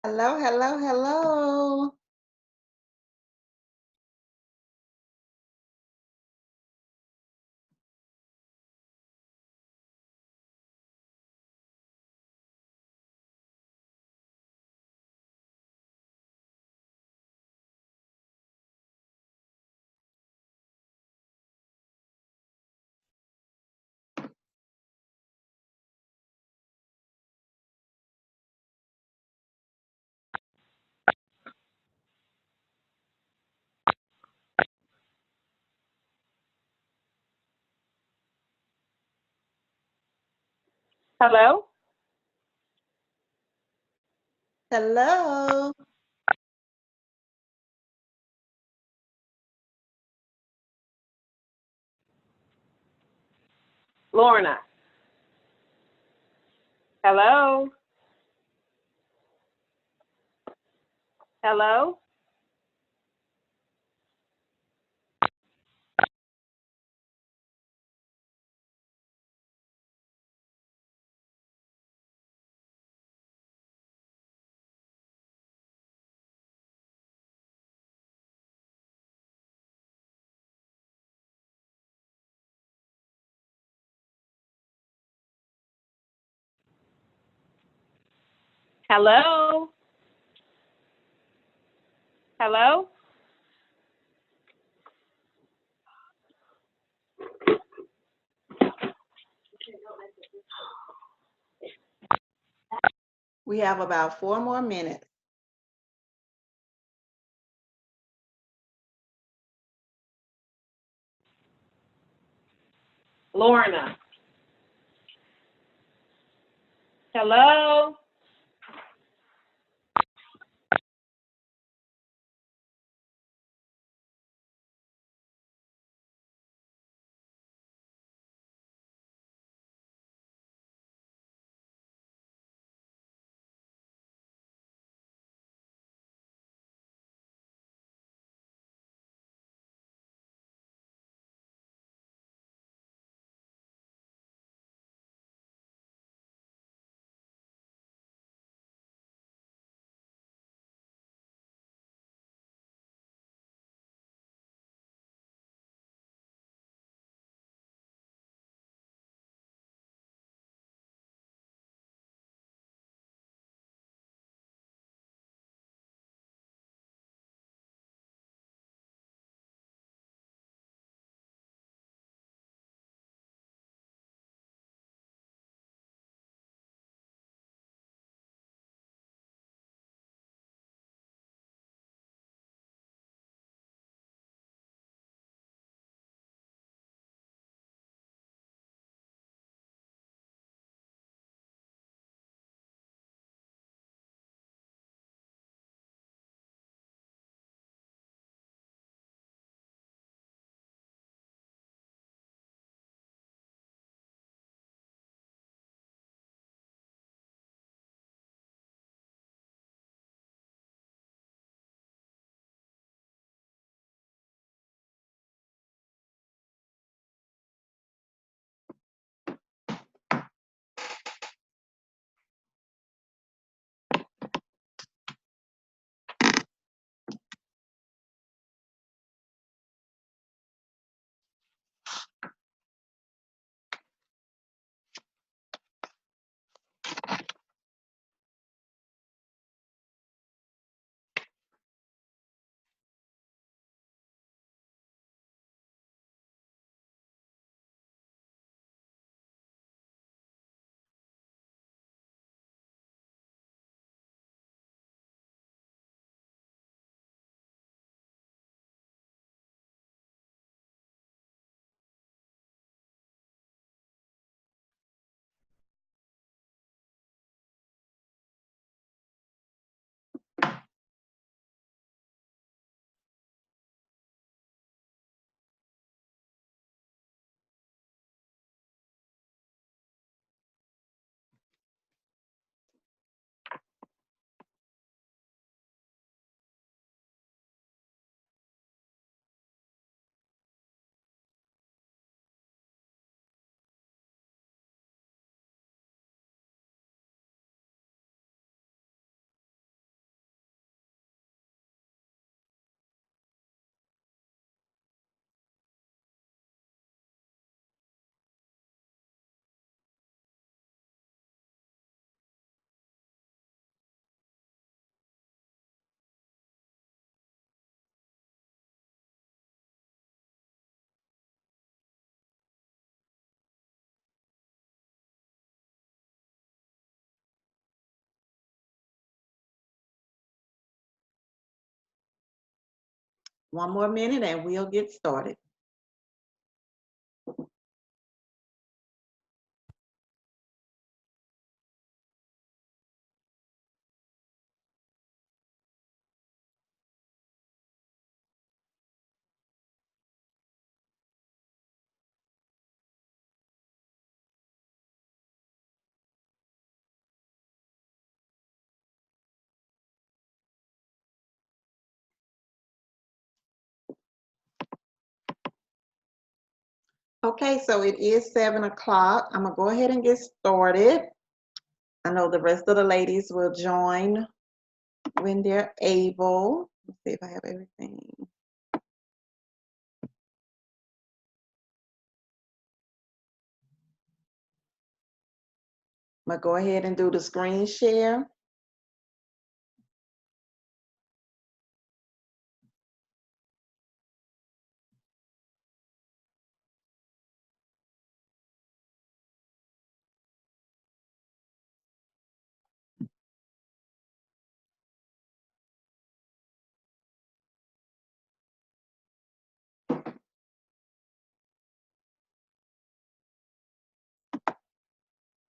Hello, hello, hello. Hello? Hello. Lorna. Hello? Hello? Hello? Hello? We have about 4 more minutes. Lorna. Hello? One more minute and we'll get started. Okay, so it is 7 o'clock. I'm gonna go ahead and get started. I know the rest of the ladies will join when they're able. Let's see if I have everything. I'm gonna go ahead and do the screen share.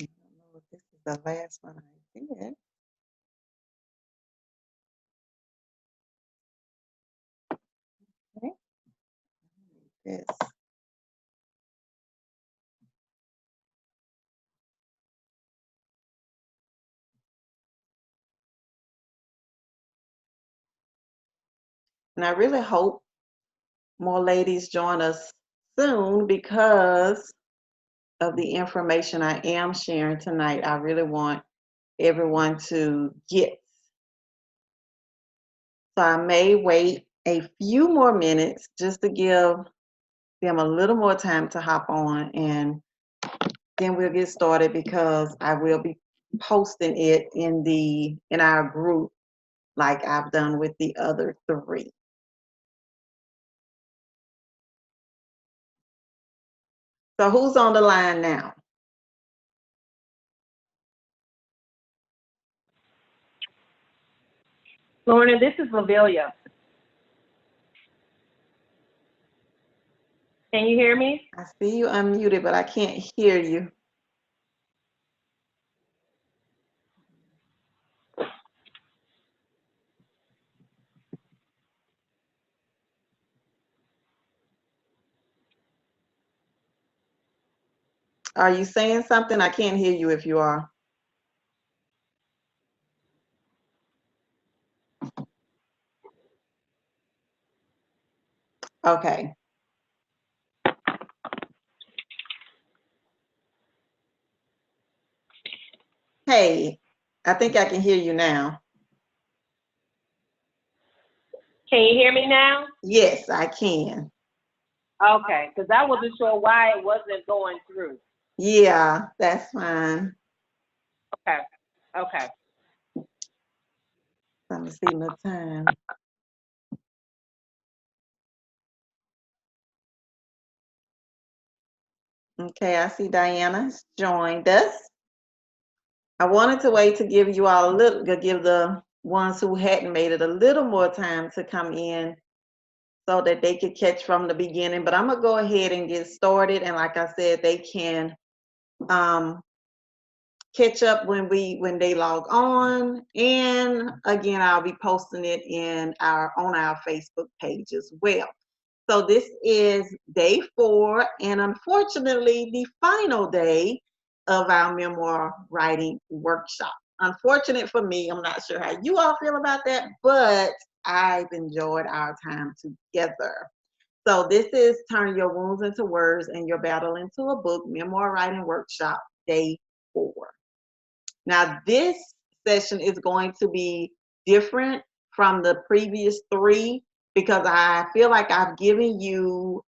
I don't know if this is the last one I did. Okay. This. And I really hope more ladies join us soon because of the information I am sharing tonight. I really want everyone to get. So I may wait a few more minutes just to give them a little more time to hop on, and then we'll get started because I will be posting it in our group like I've done with the other three. So who's on the line now? Lorna, this is Lavilia. Can you hear me? I see you unmuted, but I can't hear you. Are you saying something? I can't hear you if you are. Okay. Hey, I think I can hear you now. Can you hear me now? Yes, I can. Okay, because I wasn't sure why it wasn't going through. Yeah, that's fine. Okay, okay. Let me see my time. Okay, I see Diana's joined us. I wanted to wait to give you all a little, to give the ones who hadn't made it a little more time to come in so that they could catch from the beginning. But I'm gonna go ahead and get started. And like I said, they can catch up when they log on. And again, I'll be posting it on our Facebook page as well. So this is day 4, and unfortunately, the final day of our memoir writing workshop. Unfortunate for me, I'm not sure how you all feel about that, but I've enjoyed our time together. So this is Turn Your Wounds into Words and Your Battle into a Book, Memoir Writing Workshop, day 4. Now this session is going to be different from the previous 3 because I feel like I've given you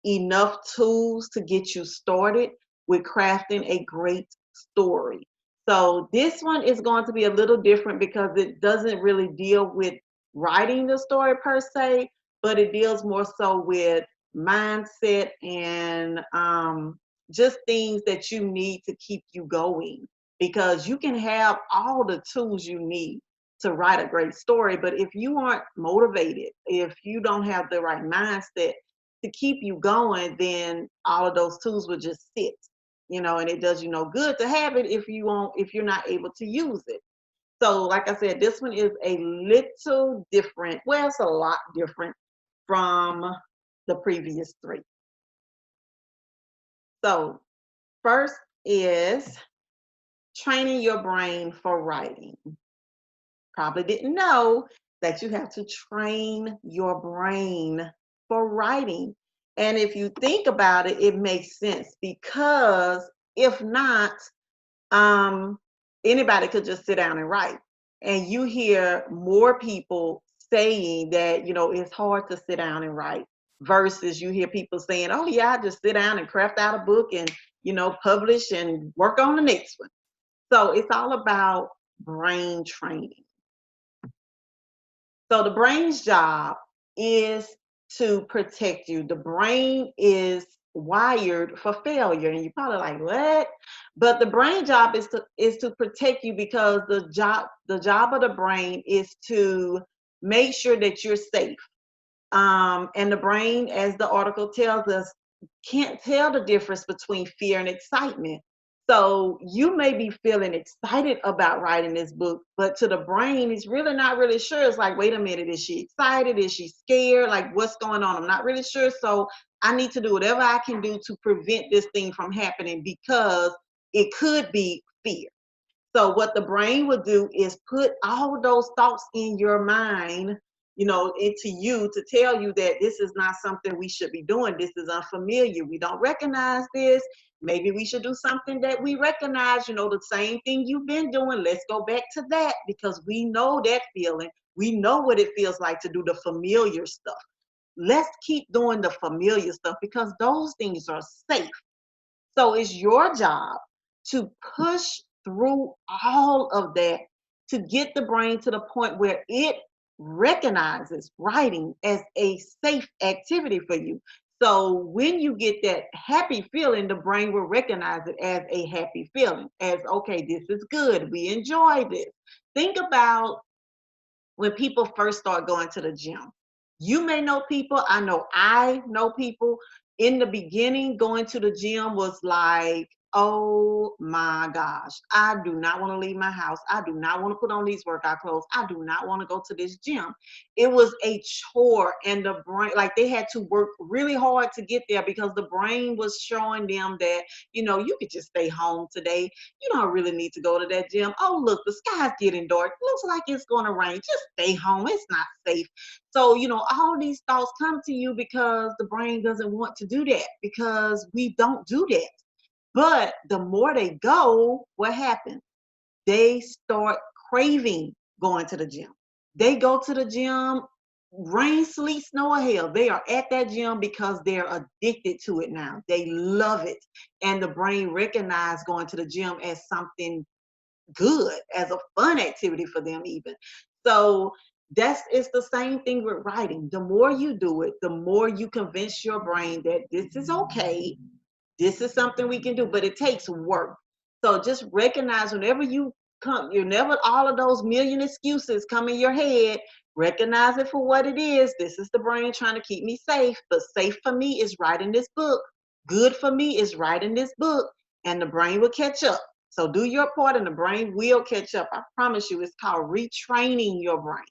enough tools to get you started with crafting a great story. So this one is going to be a little different because it doesn't really deal with writing the story per se, but it deals more so with mindset and just things that you need to keep you going, because you can have all the tools you need to write a great story. But if you aren't motivated, if you don't have the right mindset to keep you going, then all of those tools will just sit, and it does you no good to have it if you're not able to use it. So like I said, this one is a little different. Well, it's a lot different from the previous three. So first is training your brain for writing. Probably didn't know that you have to train your brain for writing. And if you think about it, it makes sense, because if not, anybody could just sit down and write. And you hear more people saying that, it's hard to sit down and write, versus you hear people saying, oh yeah, I just sit down and craft out a book and, publish and work on the next one. So it's all about brain training. So the brain's job is to protect you. The brain is wired for failure, and you're probably like, what? But the brain job is to protect you, because the job of the brain is to make sure that you're safe. And the brain, as the article tells us, can't tell the difference between fear and excitement. So you may be feeling excited about writing this book, but to the brain, it's really not really sure. It's like, wait a minute, is she excited? Is she scared? Like, what's going on? I'm not really sure. So I need to do whatever I can do to prevent this thing from happening, because it could be fear. So what the brain will do is put all those thoughts in your mind, into you, to tell you that this is not something we should be doing. This is unfamiliar. We don't recognize this. Maybe we should do something that we recognize, the same thing you've been doing. Let's go back to that, because we know that feeling. We know what it feels like to do the familiar stuff. Let's keep doing the familiar stuff, because those things are safe. So it's your job to push through all of that, to get the brain to the point where it recognizes writing as a safe activity for you. So when you get that happy feeling, the brain will recognize it as a happy feeling, as, okay, this is good. We enjoy this. Think about when people first start going to the gym. You may know people, I know people. In the beginning, going to the gym was like, oh my gosh, I do not want to leave my house. I do not want to put on these workout clothes. I do not want to go to this gym. It was a chore, and the brain, like, they had to work really hard to get there, because the brain was showing them that, you could just stay home today. You don't really need to go to that gym. Oh, look, the sky's getting dark. Looks like it's going to rain. Just stay home. It's not safe. So, all these thoughts come to you because the brain doesn't want to do that, because we don't do that. But the more they go, what happens? They start craving going to the gym. They go to the gym, rain, sleet, snow, or hail. They are at that gym because they're addicted to it now. They love it. And the brain recognizes going to the gym as something good, as a fun activity for them even. So it's the same thing with writing. The more you do it, the more you convince your brain that this is okay. This is something we can do, but it takes work. So just recognize whenever never all of those million excuses come in your head, recognize it for what it is. This is the brain trying to keep me safe, but safe for me is writing this book. Good for me is writing this book, and the brain will catch up. So do your part and the brain will catch up. I promise you, it's called retraining your brain.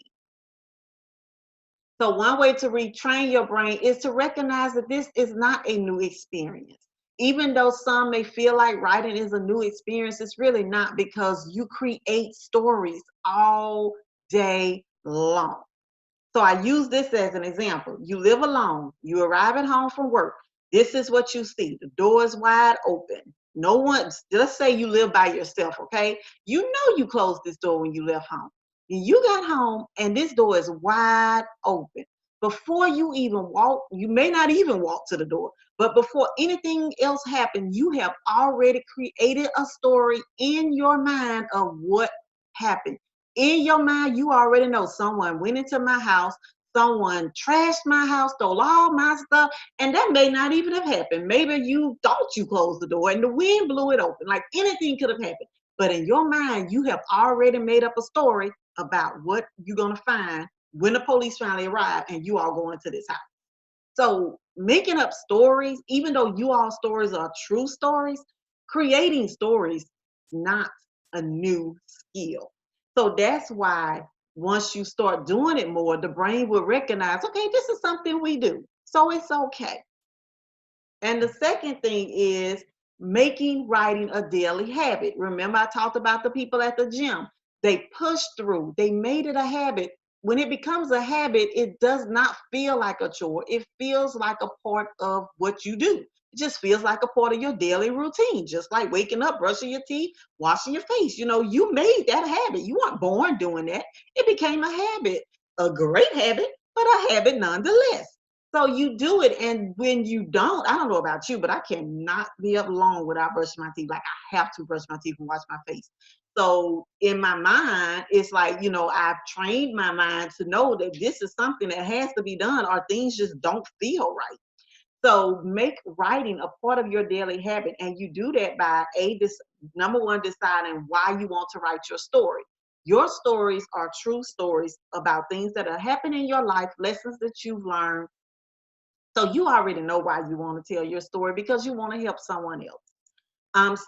So one way to retrain your brain is to recognize that this is not a new experience. Even though some may feel like writing is a new experience, it's really not, because you create stories all day long. So I use this as an example. You live alone. You arrive at home from work. This is what you see. The door is wide open. No one, let's say you live by yourself, okay? You know you closed this door when you left home. You got home and this door is wide open. Before you even walk, you may not even walk to the door, but before anything else happened, you have already created a story in your mind of what happened. In your mind, you already know someone went into my house, someone trashed my house, stole all my stuff, and that may not even have happened. Maybe you thought you closed the door and the wind blew it open. Like, anything could have happened. But in your mind, you have already made up a story about what you're going to find when the police finally arrive and you all go into this house. So making up stories, even though you all stories are true stories, creating stories not a new skill. So that's why once you start doing it more, the brain will recognize, okay, this is something we do. So it's okay. And the second thing is making writing a daily habit. Remember, I talked about the people at the gym. They pushed through, they made it a habit. When it becomes a habit, it does not feel like a chore. It feels like a part of what you do. It just feels like a part of your daily routine, just like waking up, brushing your teeth, washing your face. You know, you made that habit. You weren't born doing that. It became a habit, a great habit, but a habit nonetheless. So you do it, and when you don't, I don't know about you, but I cannot be up long without brushing my teeth. Like I have to brush my teeth and wash my face. So in my mind, it's like, you know, I've trained my mind to know that this is something that has to be done or things just don't feel right. So make writing a part of your daily habit. And you do that by this number one, deciding why you want to write your story. Your stories are true stories about things that are happening in your life, lessons that you've learned. So you already know why you want to tell your story because you want to help someone else.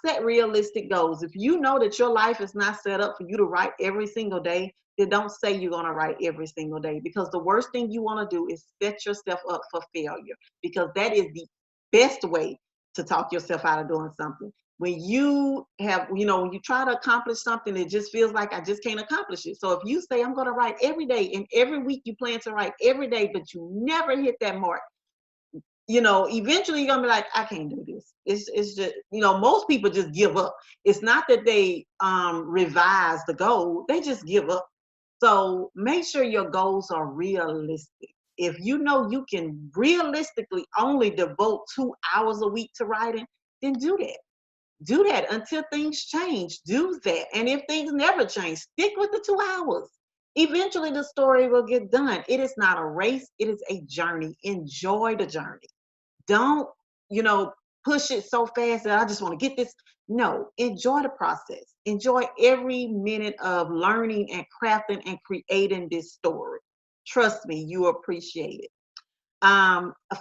Set realistic goals. If you know that your life is not set up for you to write every single day, then don't say you're going to write every single day, because the worst thing you want to do is set yourself up for failure, because that is the best way to talk yourself out of doing something. When you have, you know, when you try to accomplish something, it just feels like I just can't accomplish it. So if you say, I'm going to write every day, and every week you plan to write every day, but you never hit that mark, you know, eventually you're gonna be like, I can't do this. It's just, you know, most people just give up. It's not that they revise the goal, they just give up. So make sure your goals are realistic. If you know you can realistically only devote 2 hours a week to writing, then do that. Do that until things change. Do that. And if things never change, stick with the 2 hours. Eventually the story will get done. It is not a race, it is a journey. Enjoy the journey. Don't, you know, push it so fast that I just want to get this. No, enjoy the process. Enjoy every minute of learning and crafting and creating this story. Trust me, you appreciate it.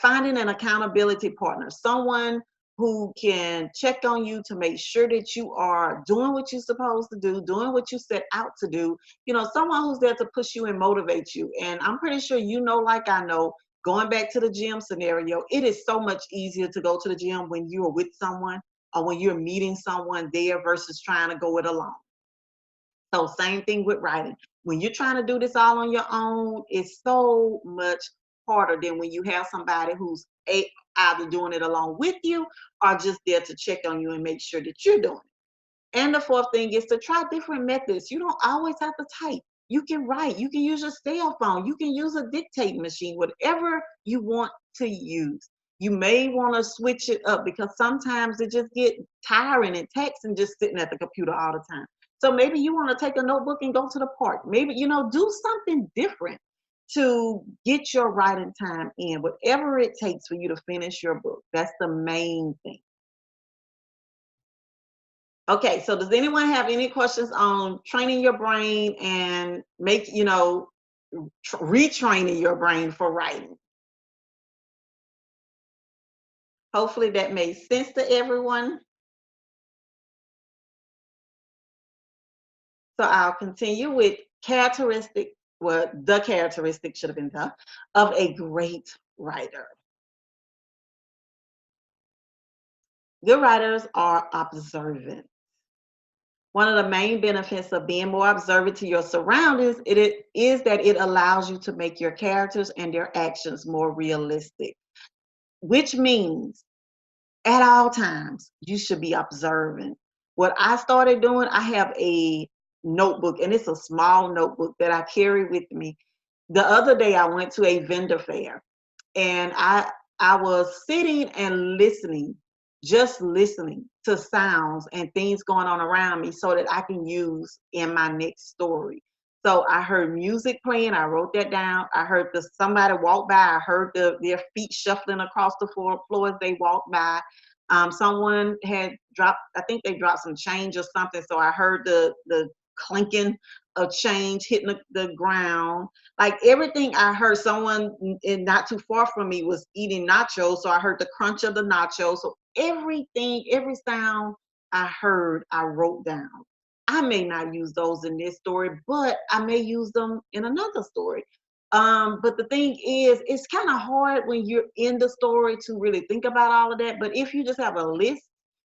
Finding an accountability partner, someone who can check on you to make sure that you are doing what you're supposed to do, doing what you set out to do. You know, someone who's there to push you and motivate you. And I'm pretty sure you know, like I know, going back to the gym scenario, it is so much easier to go to the gym when you are with someone or when you're meeting someone there versus trying to go it alone. So same thing with writing. When you're trying to do this all on your own, it's so much harder than when you have somebody who's either doing it along with you or just there to check on you and make sure that you're doing it. And the fourth thing is to try different methods. You don't always have to type. You can write. You can use your cell phone. You can use a dictating machine, whatever you want to use. You may want to switch it up because sometimes it just get tiring and texting just sitting at the computer all the time. So maybe you want to take a notebook and go to the park. Maybe, you know, do something different to get your writing time in, whatever it takes for you to finish your book. That's the main thing. Okay, so does anyone have any questions on training your brain and make, you know, retraining your brain for writing? Hopefully that made sense to everyone. So I'll continue with characteristic, well, the characteristic should have been the, of a great writer. Good writers are observant. One of the main benefits of being more observant to your surroundings, it is that it allows you to make your characters and their actions more realistic, which means at all times you should be observant. What I started doing, I have a notebook, and it's a small notebook that I carry with me. The other day I went to a vendor fair, and I was sitting and listening, just listening to sounds and things going on around me so that I can use in my next story. So I heard music playing, I wrote that down. I heard somebody walk by, I heard their feet shuffling across the floor as they walked by. Someone had dropped, I think they dropped some change or something, so I heard the clinking of change hitting the ground. Like everything I heard, someone not too far from me was eating nachos, so I heard the crunch of the nachos. So everything, every sound I heard, I wrote down. I may not use those in this story, but I may use them in another story. But the thing is, it's kind of hard when you're in the story to really think about all of that. But if you just have a list,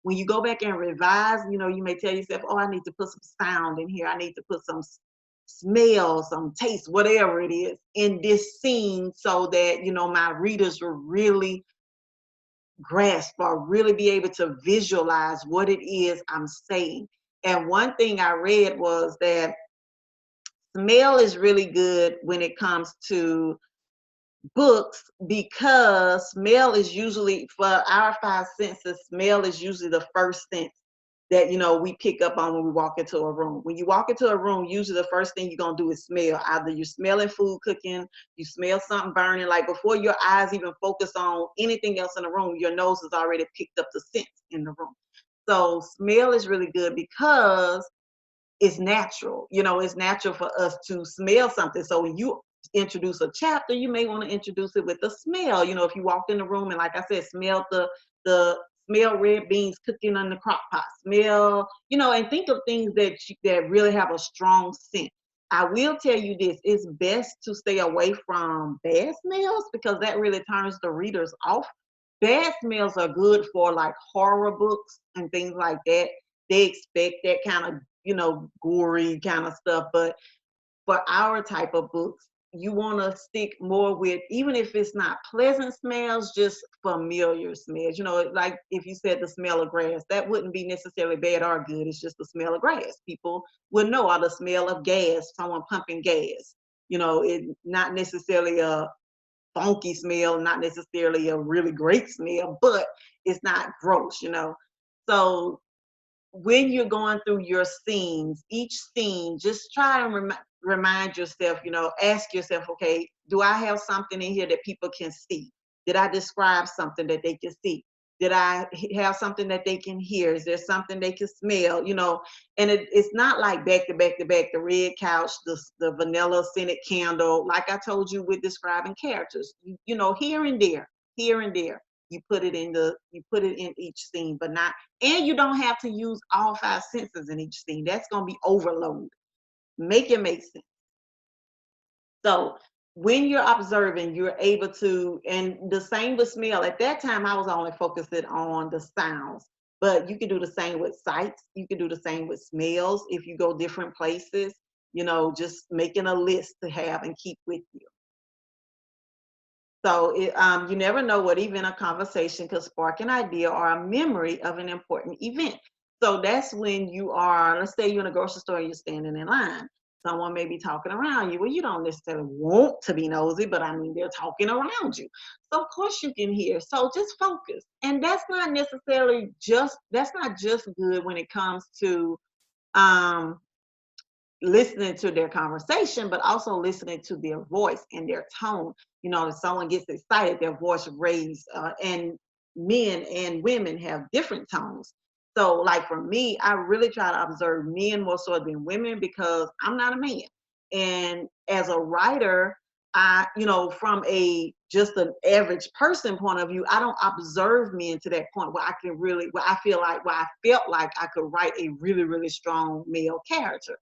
when you go back and revise, you may tell yourself, oh, I need to put some sound in here. I need to put some smell, some taste, whatever it is in this scene so that, my readers will really grasp or really be able to visualize what it is I'm saying. And one thing I read was that smell is really good when it comes to books because smell is usually, for our five senses, smell is usually the first sense that we pick up on when we walk into a room. When you walk into a room, usually the first thing you're gonna do is smell. Either you're smelling food cooking, you smell something burning, like before your eyes even focus on anything else in the room, your nose has already picked up the scent in the room. So smell is really good because it's natural. It's natural for us to smell something. So when you introduce a chapter, you may want to introduce it with a smell. If you walked in the room and, like I said, smell the smell red beans cooking on the crock pot, smell, and think of things that really have a strong scent. I will tell you this, it's best to stay away from bad smells because that really turns the readers off. Bad smells are good for like horror books and things like that. They expect that kind of, gory kind of stuff. But for our type of books, you want to stick more with, even if it's not pleasant smells, just familiar smells. Like if you said the smell of grass, that wouldn't be necessarily bad or good. It's just the smell of grass. People would know, or the smell of gas, someone pumping gas. It not necessarily a funky smell, not necessarily a really great smell, but it's not gross. So when you're going through your scenes, each scene, just try and remind yourself, ask yourself, okay, do I have something in here that people can see? Did I describe something that they can see? Did I have something that they can hear? Is there something they can smell? And it's not like back to back to back, the red couch, the vanilla scented candle, like I told you with describing characters, here and there, here and there. You put it in each scene, but not, and you don't have to use all five senses in each scene. That's going to be overload. Make it make sense. So when you're observing, you're able to, and the same with smell. At that time, I was only focusing on the sounds, but you can do the same with sights. You can do the same with smells. If you go different places, just making a list to have and keep with you. So you never know what even a conversation could spark an idea or a memory of an important event. So that's when you are, let's say you're in a grocery store, you're standing in line. Someone may be talking around you. Well, you don't necessarily want to be nosy, but I mean, they're talking around you. So of course you can hear. So just focus. And that's not just good when it comes to um, listening to their conversation, but also listening to their voice and their tone. If someone gets excited, their voice raised, and men and women have different tones. So, like for me, I really try to observe men more so than women because I'm not a man. And as a writer, from a just an average person point of view, I don't observe men to that point where I can really, where I felt like I could write a really, really strong male character.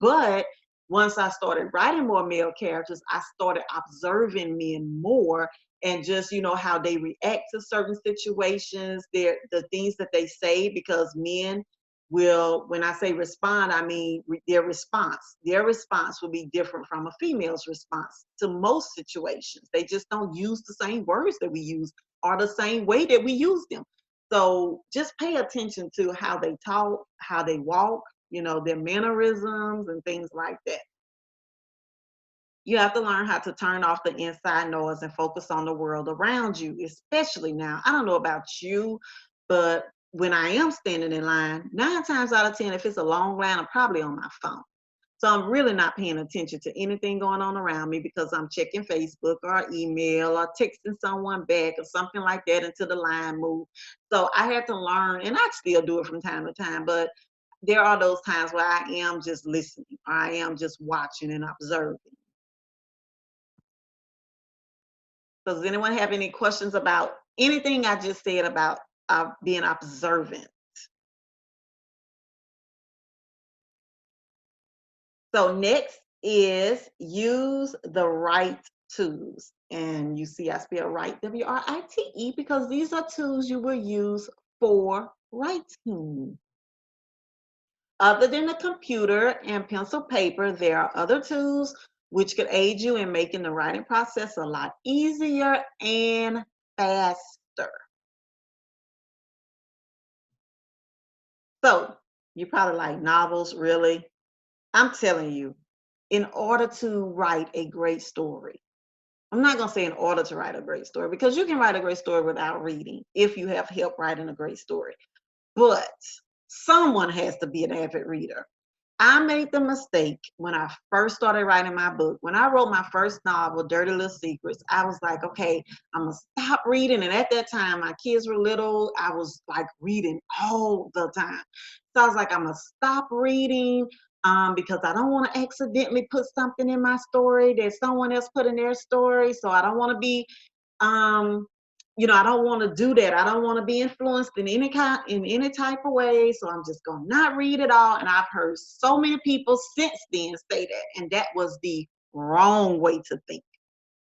But once I started writing more male characters, I started observing men more and just, how they react to certain situations, the things that they say, because men will, when I say respond, I mean their response. Their response will be different from a female's response to most situations. They just don't use the same words that we use or the same way that we use them. So just pay attention to how they talk, how they walk, their mannerisms and things like that. You have to learn how to turn off the inside noise and focus on the world around you, especially now. I don't know about you, but when I am standing in line, 9 times out of 10, if it's a long line, I'm probably on my phone. So I'm really not paying attention to anything going on around me because I'm checking Facebook or email or texting someone back or something like that until the line moves. So I had to learn, and I still do it from time to time, but there are those times where I am just listening, or I am just watching and observing. So does anyone have any questions about anything I just said about being observant? So next is use the right tools. And you see I spell right, W-R-I-T-E, because these are tools you will use for writing. Other than the computer and pencil paper, there are other tools which could aid you in making the writing process a lot easier and faster. So you're probably like, novels, really? I'm telling you, in order to write a great story, I'm not going to say in order to write a great story, because you can write a great story without reading if you have help writing a great story. But someone has to be an avid reader. I made the mistake when I first started writing my book. When I wrote my first novel, Dirty Little Secrets, I was like, okay, I'm going to stop reading. And at that time, my kids were little. I was like reading all the time. So I was like, I'm going to stop reading because I don't want to accidentally put something in my story that someone else put in their story. So I don't want to be um I don't want to do that. I don't want to be influenced in any type of way. So I'm just gonna not read it all. And I've heard so many people since then say that, and that was the wrong way to think.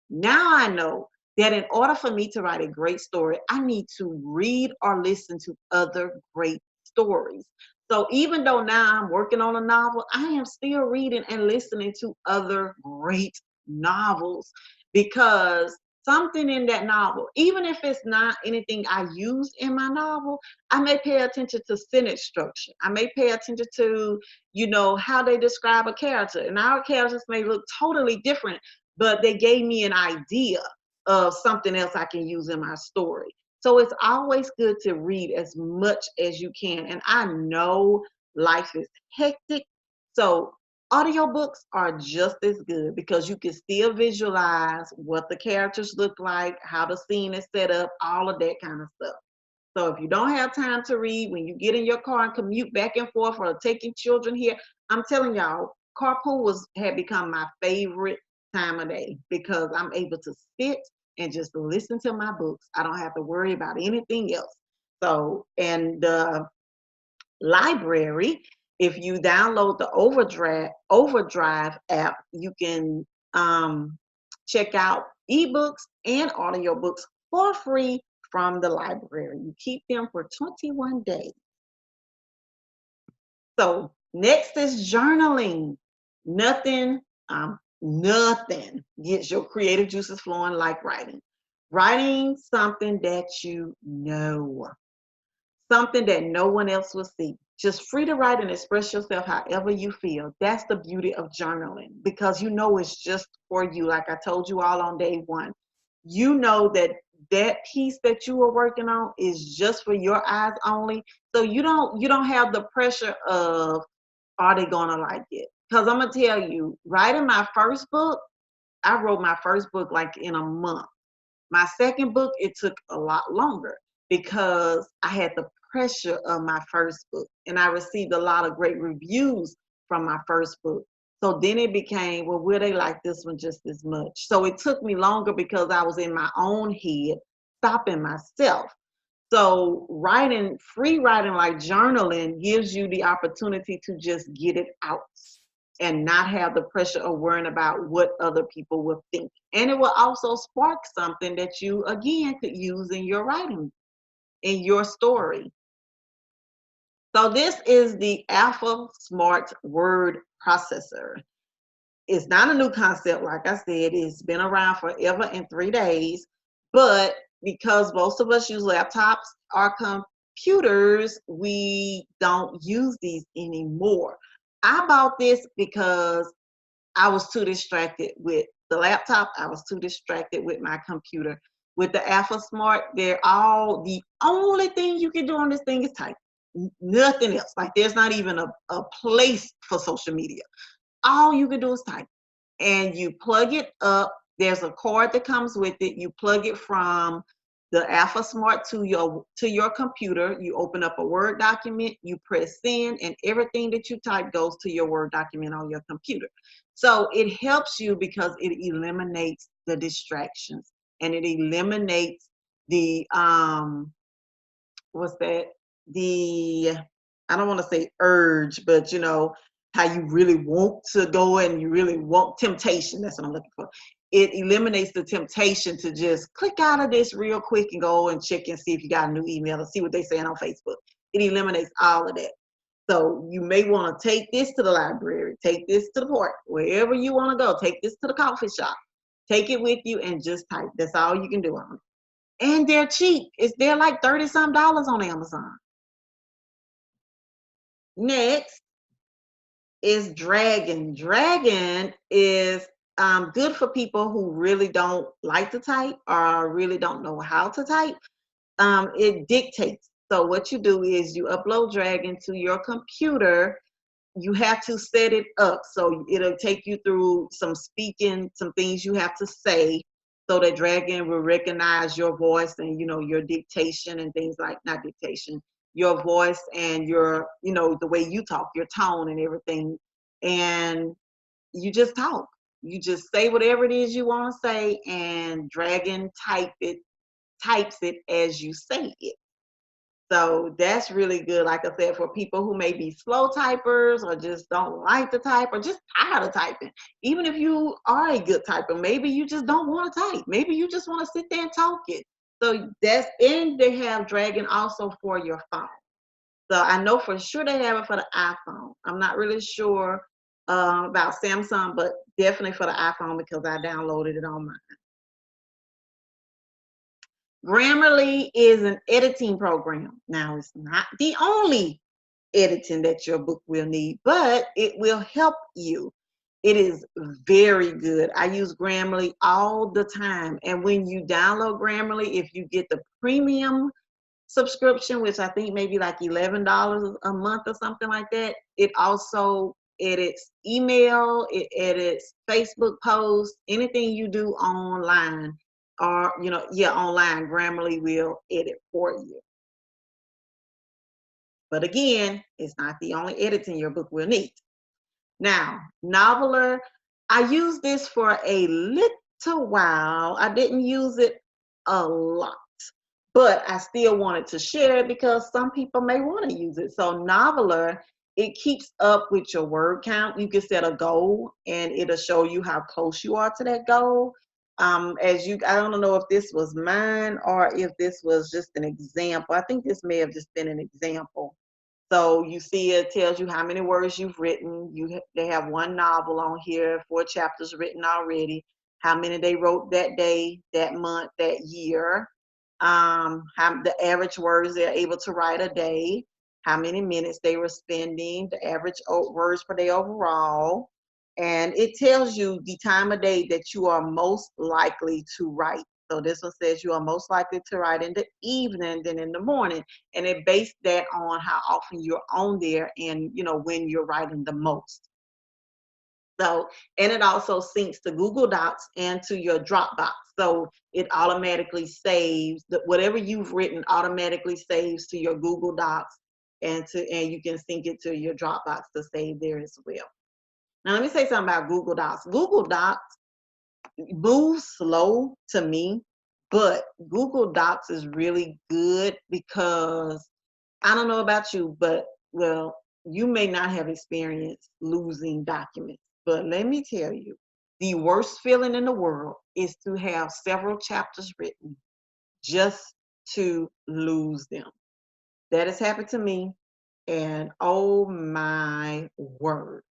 Now I know that in order for me to write a great story, I need to read or listen to other great stories. So even though now I'm working on a novel, I am still reading and listening to other great novels, because something in that novel, even if it's not anything I used in my novel, I may pay attention to sentence structure. I may pay attention to, how they describe a character. And our characters may look totally different, but they gave me an idea of something else I can use in my story. So it's always good to read as much as you can. And I know life is hectic. So audiobooks are just as good, because you can still visualize what the characters look like, how the scene is set up, all of that kind of stuff. So if you don't have time to read, when you get in your car and commute back and forth, or taking children here, I'm telling y'all, carpool had become my favorite time of day, because I'm able to sit and just listen to my books. I don't have to worry about anything else. So, and the library, if you download the Overdrive app, you can check out ebooks and audiobooks for free from the library. You keep them for 21 days. So next is journaling. Nothing, nothing gets your creative juices flowing like writing. Writing something that you know, something that no one else will see. Just free to write and express yourself however you feel. That's the beauty of journaling, because it's just for you. Like I told you all on day one, you know that piece that you were working on is just for your eyes only. So you don't have the pressure of, are they gonna like it? Because I'm gonna tell you, writing my first book, I wrote my first book like in a month. My second book, it took a lot longer, because I had the pressure of my first book, and I received a lot of great reviews from my first book. So then it became, well, will they like this one just as much? So it took me longer, because I was in my own head, stopping myself. So free writing like journaling, gives you the opportunity to just get it out and not have the pressure of worrying about what other people will think. And it will also spark something that you, again, could use in your writing, in your story. So this is the Alpha Smart Word Processor. It's not a new concept, like I said. It's been around forever in 3 days. But because most of us use laptops or computers, we don't use these anymore. I bought this because I was too distracted with the laptop. I was too distracted with my computer. With the Alpha Smart, the only thing you can do on this thing is type. Nothing else. Like, there's not even a place for social media. All you can do is type. And you plug it up. There's a cord that comes with it. You plug it from the Alpha Smart to your computer. You open up a Word document, you press send, and everything that you type goes to your Word document on your computer. So it helps you because it eliminates the distractions, and it eliminates the what's that? The, I don't want to say urge, but you know, how you really want to go and you really want temptation. That's what I'm looking for. It eliminates the temptation to just click out of this real quick and go and check and see if you got a new email and see what they're saying on Facebook. It eliminates all of that. So you may want to take this to the library, take this to the park, wherever you want to go, take this to the coffee shop, take it with you and just type. That's all you can do on it. And they're cheap. They're like $30-some on Amazon. Next is Dragon. Dragon is good for people who really don't like to type or really don't know how to type. It dictates. So what you do is you upload Dragon to your computer. You have to set it up. So it'll take you through some speaking, some things you have to say so that Dragon will recognize your voice and, you know, your dictation and things like, not dictation, your voice and your, you know, the way you talk, your tone and everything. And you just talk. You just say whatever it is you want to say, and Dragon types it as you say it. So that's really good, like I said, for people who may be slow typers or just don't like to type or just tired of typing. Even if you are a good typer, maybe you just don't want to type. Maybe you just want to sit there and talk it. So that's, and they have Dragon also for your phone. So I know for sure they have it for the iPhone. I'm not really sure about Samsung, but definitely for the iPhone because I downloaded it on mine. Grammarly is an editing program. Now, it's not the only editing that your book will need, but it will help you. It is very good. I use Grammarly all the time. And when you download Grammarly, if you get the premium subscription, which I think maybe like $11 a month or something like that, it also edits email, it edits Facebook posts, anything you do online or, you know, yeah, online, Grammarly will edit for you. But again, it's not the only editing your book will need. Now, Noveler, I used this for a little while. I didn't use it a lot, but I still wanted to share it because some people may want to use it. So Noveler, it keeps up with your word count. You can set a goal and it'll show you how close you are to that goal. I don't know if this was mine or if this was just an example. I think this may have just been an example. So you see, it tells you how many words you've written. They have one novel on here, 4 chapters written already. How many they wrote that day, that month, that year. How the average words they're able to write a day. How many minutes they were spending. The average words per day overall. And it tells you the time of day that you are most likely to write. So this one says you are most likely to write in the evening than in the morning. And it based that on how often you're on there and, you know, when you're writing the most. So, and it also syncs to Google Docs and to your Dropbox. So it automatically saves whatever you've written automatically saves to your Google Docs and you can sync it to your Dropbox to save there as well. Now let me say something about Google Docs. Google Docs moves slow to me, but Google Docs is really good because I don't know about you, but well, you may not have experienced losing documents, but let me tell you, the worst feeling in the world is to have several chapters written just to lose them. That has happened to me, and oh my word.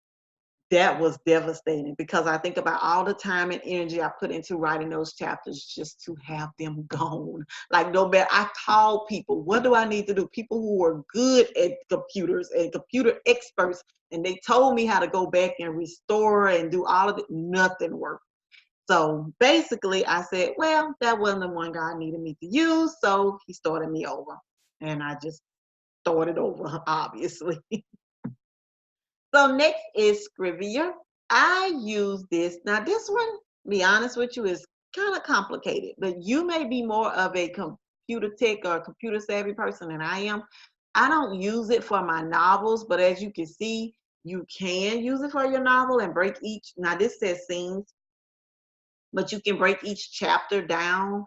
That was devastating because I think about all the time and energy I put into writing those chapters just to have them gone. Like no matter, I called people, what do I need to do? People who were good at computers and computer experts, and they told me how to go back and restore and do all of it. Nothing worked. So basically I said, well, that wasn't the one God needed me to use. So he started me over and I just started over, obviously. So next is Scrivener. I use this. Now this one, to be honest with you, is kind of complicated, but you may be more of a computer tech or a computer savvy person than I am, I don't use it for my novels, but as you can see, you can use it for your novel and break each, now this says scenes, but you can break each chapter down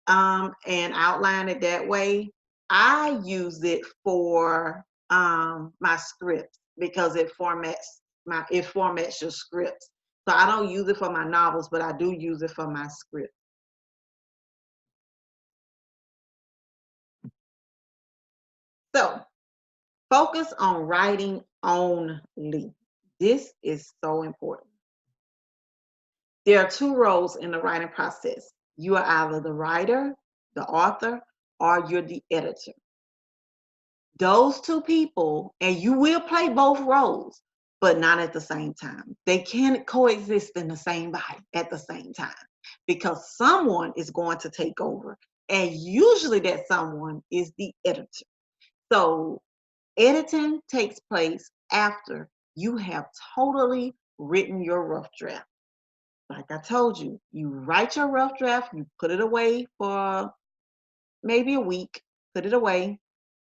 and outline it that way. I use it for my scripts because it formats your scripts. So I don't use it for my novels, but I do use it for my script. So focus on writing only. This is so important. There are two roles in the writing process. You are either the writer, the author, or you're the editor. Those two people, and you will play both roles, but not at the same time. They can't coexist in the same body at the same time because someone is going to take over. And usually that someone is the editor. So editing takes place after you have totally written your rough draft. Like I told you, you write your rough draft, you put it away for maybe a week, put it away,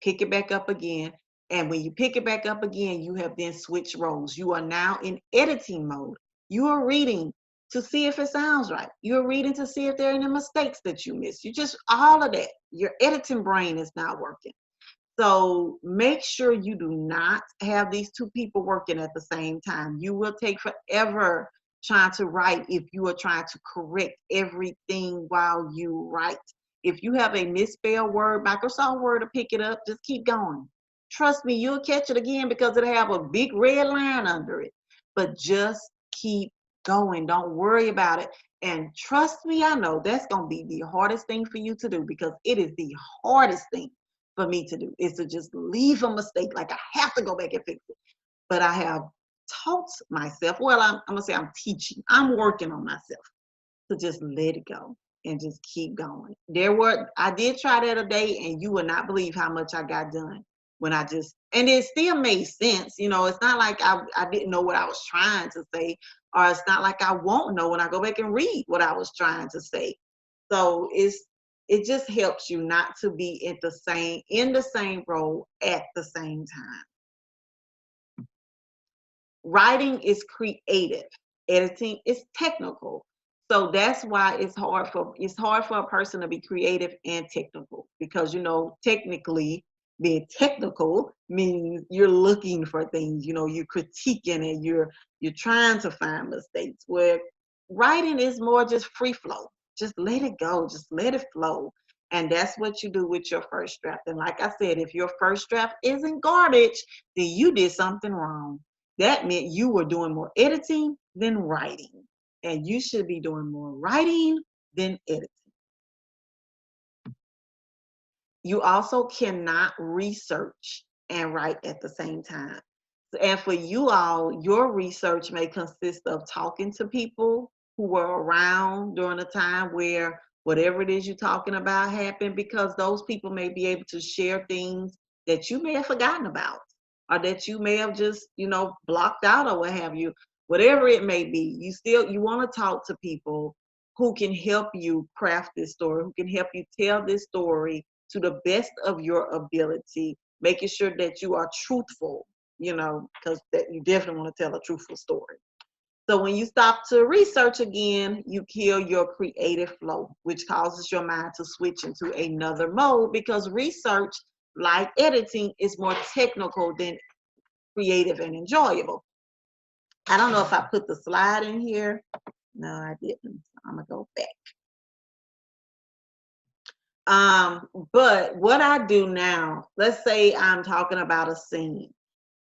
pick it back up again. And when you pick it back up again, you have then switched roles. You are now in editing mode. You are reading to see if it sounds right. You're reading to see if there are any mistakes that you missed. You just, all of that. Your editing brain is now working. So make sure you do not have these two people working at the same time. You will take forever trying to write if you are trying to correct everything while you write. If you have a misspelled word, Microsoft Word will pick it up. Just keep going. Trust me, you'll catch it again because it'll have a big red line under it. But just keep going. Don't worry about it. And trust me, I know that's going to be the hardest thing for you to do because it is the hardest thing for me to do is to just leave a mistake. Like I have to go back and fix it. But I have taught myself, well, I'm going to say I'm teaching. I'm working on myself to just let it go and just keep going. I did try that a day and you would not believe how much I got done when and it still made sense. You know, it's not like I didn't know what I was trying to say, or it's not like I won't know when I go back and read what I was trying to say. So it just helps you not to be in the same role at the same time. Writing is creative. Editing is technical. So that's why it's hard for a person to be creative and technical because technically being technical means you're looking for things, you're critiquing and you're trying to find mistakes. Where writing is more just free flow. Just let it go, just let it flow. And that's what you do with your first draft. And like I said, if your first draft isn't garbage, then you did something wrong. That meant you were doing more editing than writing. And you should be doing more writing than editing. You also cannot research and write at the same time. And for you all, your research may consist of talking to people who were around during a time where whatever it is you're talking about happened, because those people may be able to share things that you may have forgotten about or that you may have just, blocked out or what have you. Whatever it may be, you want to talk to people who can help you craft this story, who can help you tell this story to the best of your ability, making sure that you are truthful, because that you definitely want to tell a truthful story. So when you stop to research again, you kill your creative flow, which causes your mind to switch into another mode because research, like editing, is more technical than creative and enjoyable. I don't know if I put the slide in here. No, I didn't. I'm going to go back. But what I do now, let's say I'm talking about a scene.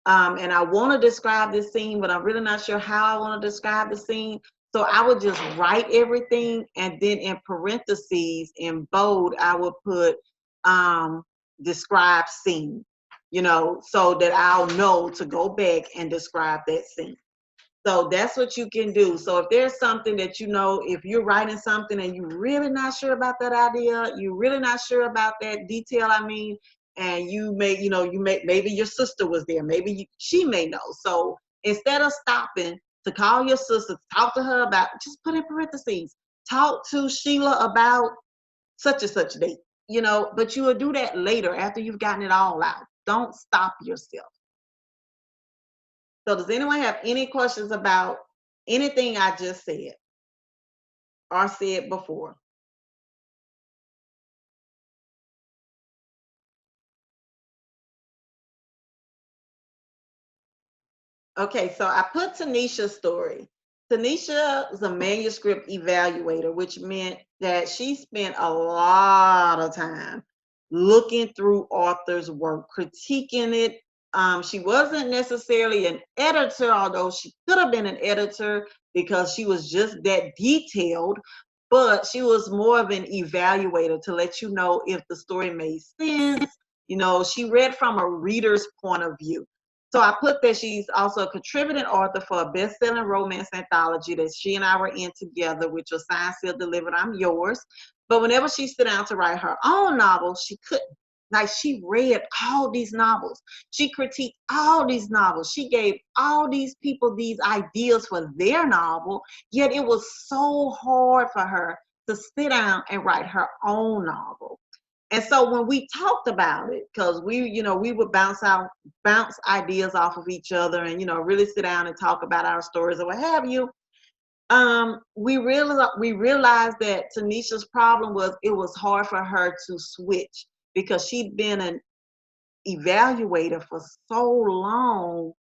And I want to describe this scene, but I'm really not sure how I want to describe the scene. So I would just write everything, and then in parentheses, in bold, I would put describe scene, so that I'll know to go back and describe that scene. So that's what you can do. So if there's something that if you're writing something and you're really not sure about that idea, you're really not sure about that detail, and maybe your sister was there, maybe she may know. So instead of stopping to call your sister, talk to her about, just put in parentheses, talk to Sheila about such and such date. but you will do that later after you've gotten it all out. Don't stop yourself. So does anyone have any questions about anything I just said or said before? Okay, so I put Tanisha's story. Tanisha was a manuscript evaluator, which meant that she spent a lot of time looking through authors' work, critiquing it. She wasn't necessarily an editor, although she could have been an editor because she was just that detailed, but she was more of an evaluator to let you know if the story made sense. She read from a reader's point of view. So I put that she's also a contributing author for a best-selling romance anthology that she and I were in together, which was Signed, Sealed, Delivered, I'm Yours. But whenever she sat down to write her own novel, she couldn't. Like, she read all these novels. She critiqued all these novels. She gave all these people these ideas for their novel, yet it was so hard for her to sit down and write her own novel. And so when we talked about it, because we would bounce ideas off of each other and, really sit down and talk about our stories or what have you. We realized that Tanisha's problem was it was hard for her to switch because she'd been an evaluator for so long.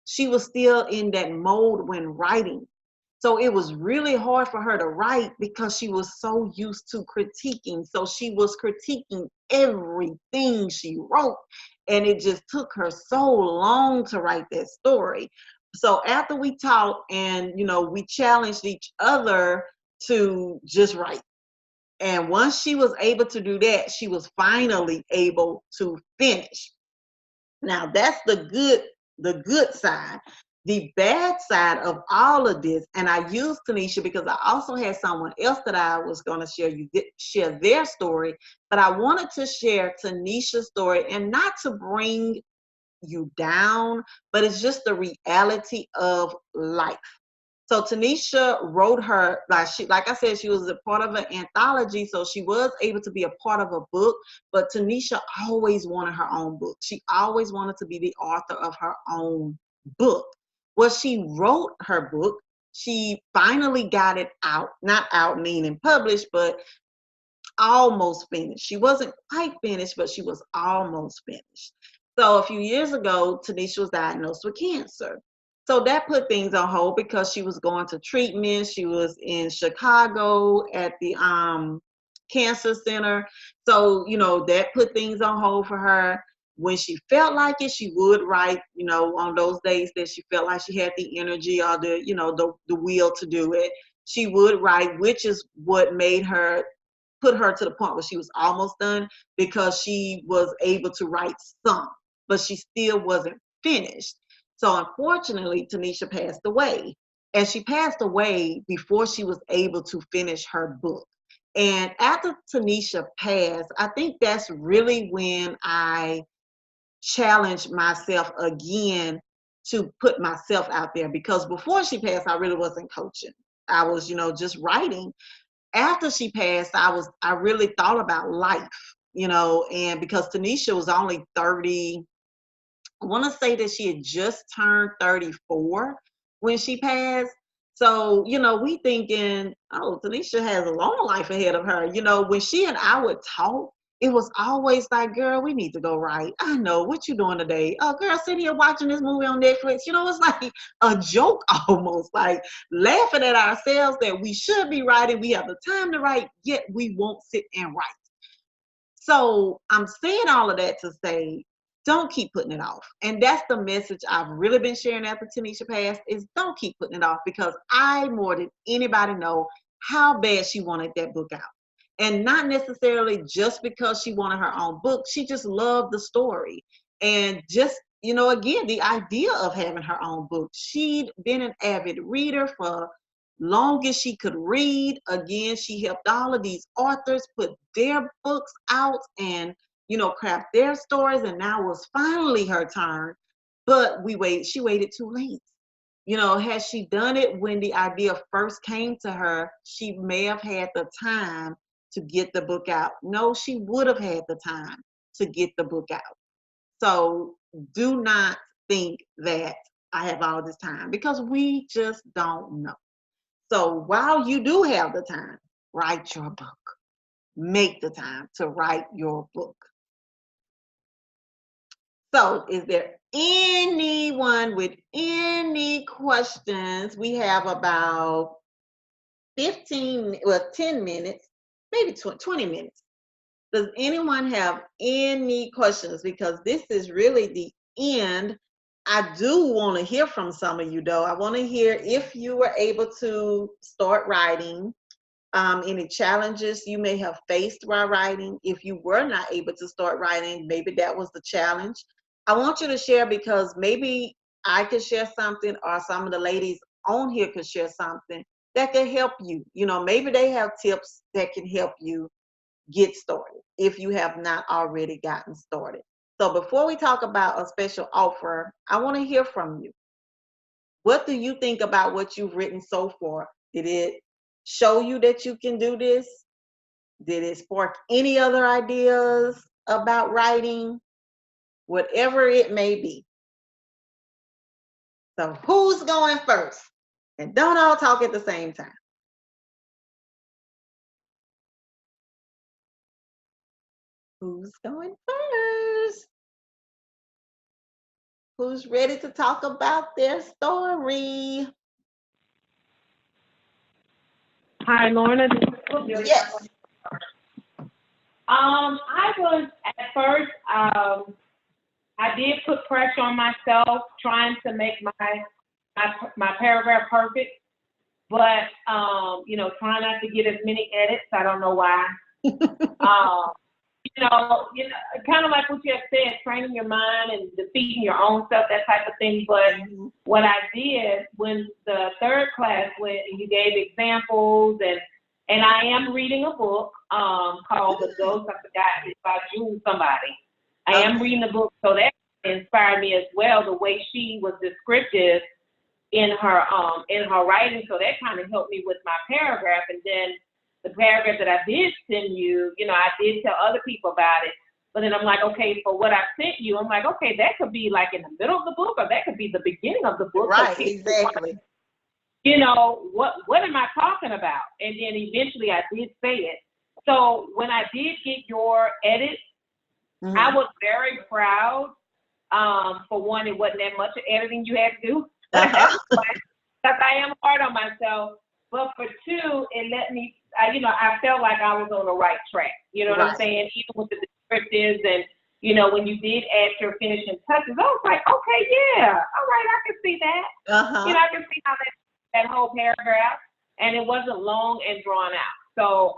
She was still in that mode when writing. So it was really hard for her to write because she was so used to critiquing. So she was critiquing everything she wrote. And it just took her so long to write that story. So after we talked and, we challenged each other to just write. And once she was able to do that, she was finally able to finish. Now that's the good side. The bad side of all of this, and I used Tanisha because I also had someone else that I was going to share their story, but I wanted to share Tanisha's story and not to bring you down, but it's just the reality of life. So Tanisha wrote her, like I said, she was a part of an anthology, so she was able to be a part of a book, but Tanisha always wanted her own book. She always wanted to be the author of her own book. Well, she wrote her book. She finally got it out, not out meaning published, but almost finished. She wasn't quite finished, but she was almost finished. So a few years ago, Tanisha was diagnosed with cancer. So that put things on hold because she was going to treatment. She was in Chicago at the cancer center. So, that put things on hold for her. When she felt like it, she would write, on those days that she felt like she had the energy or the will to do it. She would write, which is what put her to the point where she was almost done because she was able to write some, but she still wasn't finished. So unfortunately, Tanisha passed away. And she passed away before she was able to finish her book. And after Tanisha passed, I think that's really when I challenged myself again to put myself out there because before she passed, I really wasn't coaching. I was, just writing. After she passed, I really thought about life, and because Tanisha was only 30, I want to say that she had just turned 34 when she passed. So, we thinking, oh, Tanisha has a long life ahead of her. When she and I would talk, it was always like, girl, we need to go write. I know, what you doing today? Oh, girl, sitting here watching this movie on Netflix. It's like a joke almost, like laughing at ourselves that we should be writing. We have the time to write, yet we won't sit and write. So I'm saying all of that to say, don't keep putting it off. And that's the message I've really been sharing after Tanisha passed is don't keep putting it off because I, more than anybody, know how bad she wanted that book out. And not necessarily just because she wanted her own book. She just loved the story. And just, again, the idea of having her own book. She'd been an avid reader for long as she could read. Again, she helped all of these authors put their books out and, craft their stories. And now was finally her turn. But she waited too late. Had she done it when the idea first came to her, she may have had the time to get the book out. No, she would have had the time to get the book out. So do not think that I have all this time, because we just don't know. So while you do have the time, write your book. Make the time to write your book. So is there anyone with any questions? We have about 10 minutes, maybe 20 minutes. Does anyone have any questions? Because this is really the end. I do want to hear from some of you, though. I want to hear if you were able to start writing, any challenges you may have faced while writing. If you were not able to start writing, maybe that was the challenge. I want you to share, because maybe I could share something, or some of the ladies on here could share something that can help you. You know, maybe they have tips that can help you get started if you have not already gotten started. So before we talk about a special offer, I want to hear from you. What do you think about what you've written so far? Did it show you that you can do this? Did it spark any other ideas about writing? Whatever it may be. So who's going first? And don't all talk at the same time. Who's going first? Who's ready to talk about their story? Hi, Lorna. Yes. I was at first. I did put pressure on myself, trying to make my paragraph perfect, but trying not to get as many edits. I don't know why. Kind of like what you have said, training your mind and defeating your own self, that type of thing. But what I did when the third class went, and you gave examples, and I am reading a book called The Ghost. I forgot, it's by June somebody. I am reading the book, so that inspired me as well. The way she was descriptive in her writing, so that kind of helped me with my paragraph. And then the paragraph that I did send you, I did tell other people about it. But then I'm like, okay, for what I sent you, I'm like, okay, that could be like in the middle of the book, or that could be the beginning of the book. Right, exactly. What am I talking about? And then eventually I did say it. So when I did get your edit, I was very proud. For one, it wasn't that much editing you had to do. Because I am hard on myself. But for two, it let me, I felt like I was on the right track. You know what I'm saying? Even with the descriptives and, when you did add your finishing touches, I was like, okay, yeah, all right, I can see that. I can see how that whole paragraph, and it wasn't long and drawn out. So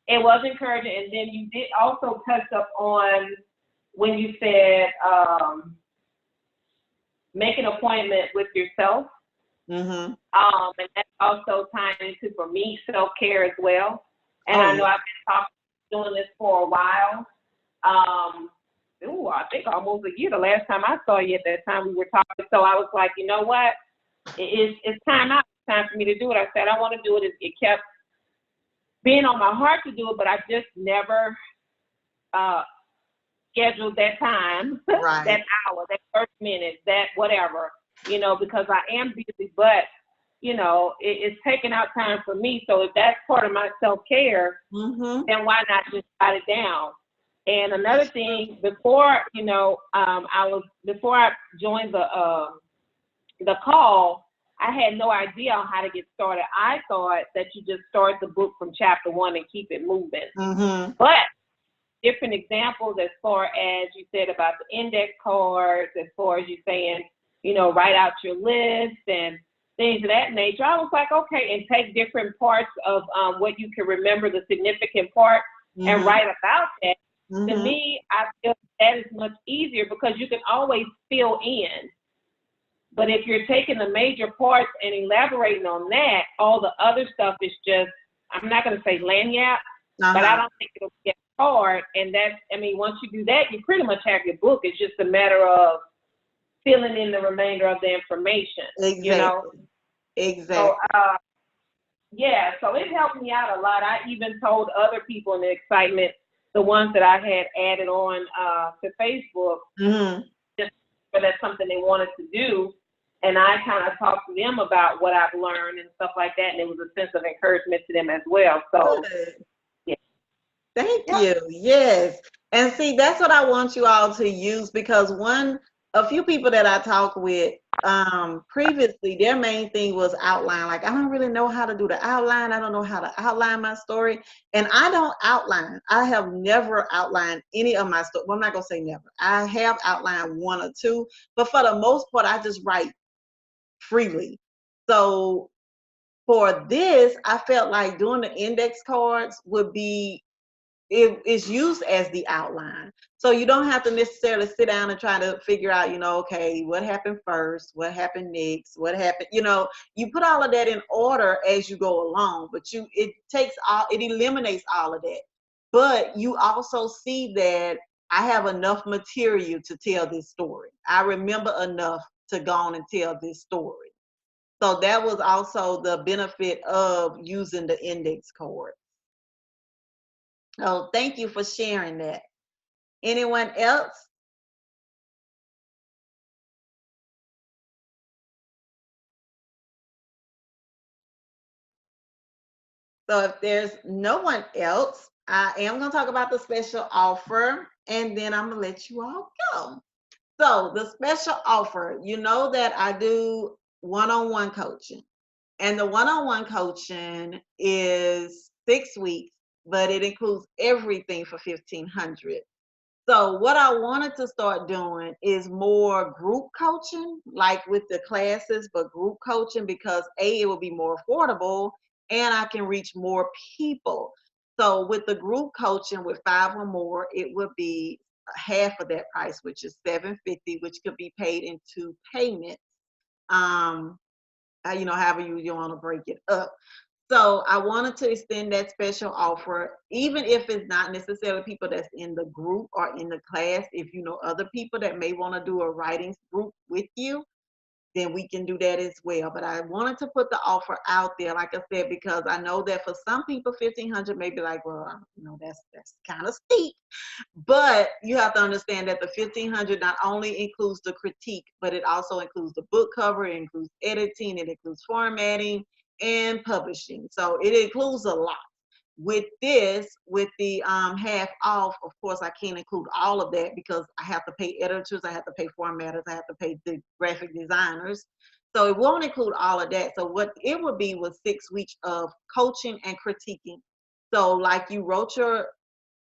it was encouraging. And then you did also touch up on when you said make an appointment with yourself. And that's also tying into, for me, self-care as well. And I know I've been doing this for a while. I think almost a year. The last time I saw you, at that time we were talking. So I was like, you know what? It's time out. It's time for me to do it. I said I want to do it. It kept being on my heart to do it, but I just never scheduled that time, that hour, that 30 minutes, that whatever, because I am busy, but, it's taking out time for me. So if that's part of my self-care, then why not just write it down? And another thing, before I joined the call, I had no idea on how to get started. I thought that you just start the book from chapter 1 and keep it moving. But different examples, as far as you said about the index cards, as far as you saying, write out your list and things of that nature. I was like, okay, and take different parts of what you can remember, the significant part, and write about that. To me, I feel that is much easier, because you can always fill in. But if you're taking the major parts and elaborating on that, all the other stuff is just, I'm not going to say lanyard, but I don't think it'll get hard. And once you do that, you pretty much have your book. It's just a matter of filling in the remainder of the information. Exactly. So, yeah, so it helped me out a lot. I even told other people in the excitement, the ones that I had added on to Facebook, just for that's something they wanted to do. And I kind of talked to them about what I've learned and stuff like that, and it was a sense of encouragement to them as well. So, Good. yeah. Thank Yep. you. Yes. And see, that's what I want you all to use, because a few people that I talked with previously, their main thing was outline. Like, I don't really know how to do the outline. I don't know how to outline my story. And I don't outline. I have never outlined any of my story. Well, I'm not going to say never. I have outlined one or two, but for the most part, I just write freely. So for this, I felt like doing the index cards would be, it is used as the outline. So you don't have to necessarily sit down and try to figure out, okay, what happened first, what happened next, what happened, you put all of that in order as you go along, but it eliminates all of that. But you also see that I have enough material to tell this story. I remember enough to go on and tell this story. So that was also the benefit of using the index card. Oh, thank you for sharing that. Anyone else? So if there's no one else, I am going to talk about the special offer, and then I'm going to let you all go. So the special offer, you know that I do one-on-one coaching, and the one-on-one coaching is 6 weeks, but it includes everything for 1,500. So what I wanted to start doing is more group coaching, like with the classes, but group coaching, because it will be more affordable and I can reach more people. So with the group coaching with 5 or more, it would be half of that price, which is $750, which could be paid in 2 payments. Um, however you want to break it up. So I wanted to extend that special offer, even if it's not necessarily people that's in the group or in the class. If you know other people that may want to do a writing group with you, then we can do that as well. But I wanted to put the offer out there, like I said, because I know that for some people, 1,500 may be like, well, that's kind of steep. But you have to understand that the 1,500 not only includes the critique, but it also includes the book cover, it includes editing, it includes formatting and publishing. So it includes a lot. With this, with the half off, of course, I can't include all of that because I have to pay editors, I have to pay formatters, I have to pay the graphic designers. So it won't include all of that. So what it would be was 6 weeks of coaching and critiquing. So like you wrote your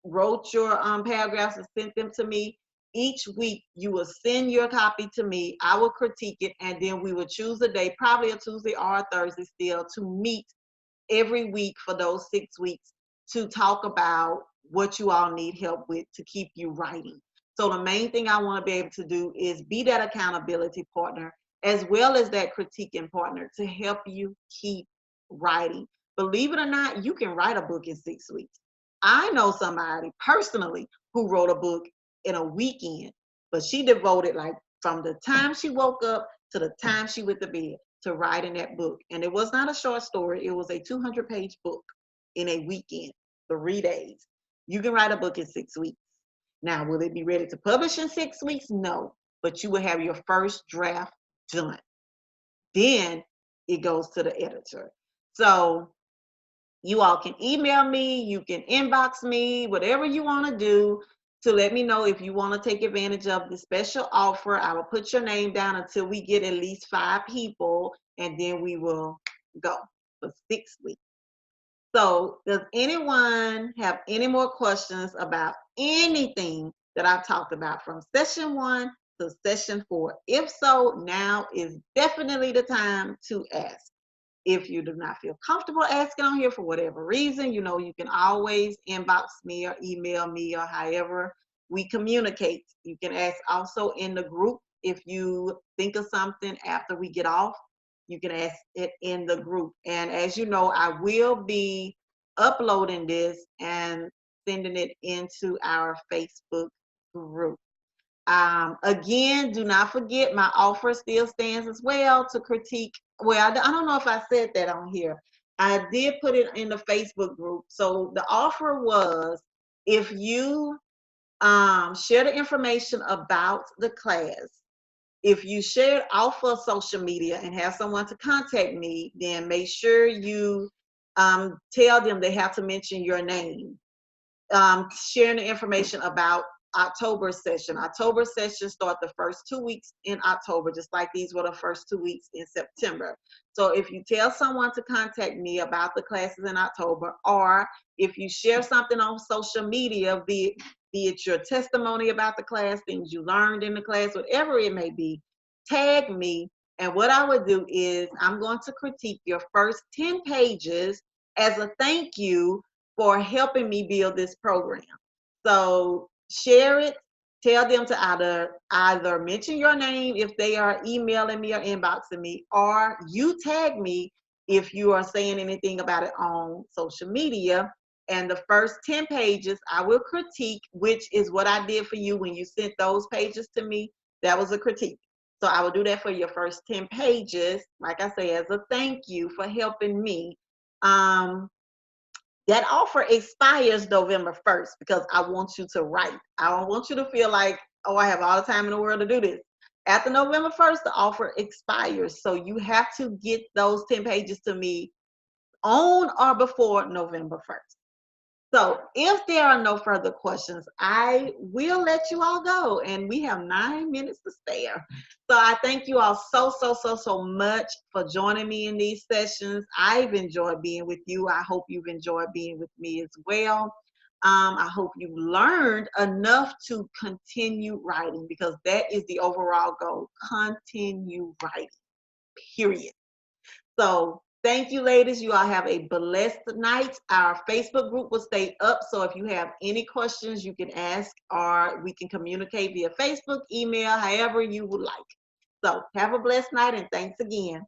paragraphs and sent them to me. Each week you will send your copy to me. I will critique it, and then we will choose a day, probably a Tuesday or a Thursday still, to meet every week for those 6 weeks to talk about what you all need help with to keep you writing. So the main thing I want to be able to do is be that accountability partner as well as that critiquing partner to help you keep writing. Believe it or not, you can write a book in 6 weeks. I know somebody personally who wrote a book in a weekend, but she devoted, like, from the time she woke up to the time she went to bed to writing that book. And it was not a short story, it was a 200-page book in a weekend, 3 days. You can write a book in 6 weeks. Now, will it be ready to publish in 6 weeks? No, but you will have your first draft done. Then it goes to the editor. So you all can email me, you can inbox me, whatever you want to do to let me know if you want to take advantage of the special offer. I will put your name down until we get at least 5 people, and then we will go for 6 weeks. So does anyone have any more questions about anything that I've talked about from session 1 to session 4? If so, now is definitely the time to ask. If you do not feel comfortable asking on here for whatever reason, you can always inbox me or email me or however we communicate. You can ask also in the group. If you think of something after we get off, you can ask it in the group. And as you know, I will be uploading this and sending it into our Facebook group. Again, do not forget my offer still stands as well to critique. Well, I don't know if I said that on here, I did put it in the Facebook group. So the offer was, if you share the information about the class, if you share it off of social media and have someone to contact me, then make sure you tell them they have to mention your name. Sharing the information about October session. October sessions start the first 2 weeks in October, just like these were the first 2 weeks in September. So if you tell someone to contact me about the classes in October, or if you share something on social media, be it your testimony about the class, things you learned in the class, whatever it may be, tag me. And what I would do is I'm going to critique your first 10 pages as a thank you for helping me build this program. So share it, tell them to either mention your name if they are emailing me or inboxing me, or you tag me if you are saying anything about it on social media. And the first 10 pages I will critique, which is what I did for you when you sent those pages to me. That was a critique. So I will do that for your first 10 pages, like I say, as a thank you for helping me. That offer expires November 1st because I want you to write. I don't want you to feel like, oh, I have all the time in the world to do this. After November 1st, the offer expires. So you have to get those 10 pages to me on or before November 1st. So if there are no further questions, I will let you all go. And we have 9 minutes to spare. So I thank you all so much for joining me in these sessions. I've enjoyed being with you. I hope you've enjoyed being with me as well. I hope you learned enough to continue writing, because that is the overall goal. Continue writing, period. So thank you, ladies. You all have a blessed night. Our Facebook group will stay up. So if you have any questions, you can ask, or we can communicate via Facebook, email, however you would like. So have a blessed night, and thanks again.